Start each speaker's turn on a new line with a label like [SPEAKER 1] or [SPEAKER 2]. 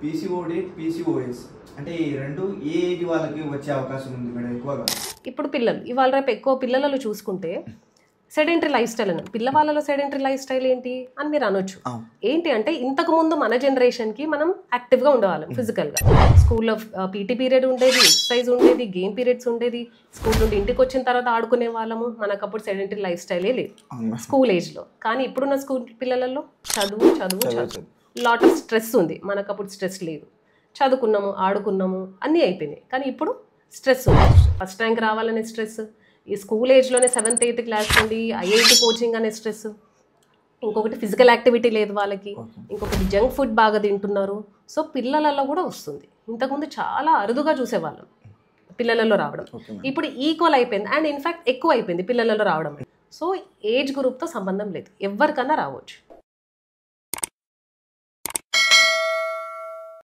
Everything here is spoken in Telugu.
[SPEAKER 1] పీసీఓడి, పీసీఓఎస్ అంటే ఈ రెండు ఏ ఏజ్ వాళ్ళకి వచ్చే అవకాశం ఉంది మేడం ఎక్కువగా?
[SPEAKER 2] ఇప్పుడు పిల్లలు ఇవాళ రేపు ఎక్కువ పిల్లలలో చూసుకుంటే సెడెంటరీ లైఫ్ స్టైల్ అని, పిల్లవాళ్ళలో సెడెంటరీ లైఫ్ స్టైల్ ఏంటి అని మీరు అనొచ్చు. ఏంటి అంటే ఇంతకు ముందు మన జనరేషన్కి మనం యాక్టివ్గా ఉండేవాళ్ళం ఫిజికల్గా. స్కూల్లో పీటీ పీరియడ్ ఉండేది, ఎక్సర్సైజ్ ఉండేది, గేమ్ పీరియడ్స్ ఉండేది, స్కూల్ నుండి ఇంటికి వచ్చిన తర్వాత ఆడుకునే వాళ్ళము. మనకు అప్పుడు సెడెంటరీ లైఫ్ స్టైలే లేదు స్కూల్ ఏజ్లో. కానీ ఇప్పుడున్న స్కూల్ పిల్లలలో చదువు చదువు చదువు, లాట్ ఆఫ్ స్ట్రెస్ ఉంది. మనకు అప్పుడు స్ట్రెస్ లేదు, చదువుకున్నాము, ఆడుకున్నాము, అన్నీ అయిపోయినాయి. కానీ ఇప్పుడు స్ట్రెస్ ఉంది. ఫస్ట్ ర్యాంక్ రావాలనే స్ట్రెస్, ఈ స్కూల్ ఏజ్లోనే 7th 8th క్లాస్ నుండి ఐఐటి కోచింగ్ అనే స్ట్రెస్, ఇంకొకటి ఫిజికల్ యాక్టివిటీ లేదు వాళ్ళకి, ఇంకొకటి జంక్ ఫుడ్ బాగా తింటున్నారు. సో పిల్లలలో కూడా వస్తుంది. ఇంతకుముందు చాలా అరుదుగా చూసేవాళ్ళం పిల్లలలో రావడం, ఇప్పుడు ఈక్వల్ అయిపోయింది. అండ్ ఇన్ఫ్యాక్ట్ ఎక్కువ అయిపోయింది పిల్లలలో రావడం. సో ఏజ్ గ్రూప్తో సంబంధం లేదు, ఎవరికన్నా రావచ్చు.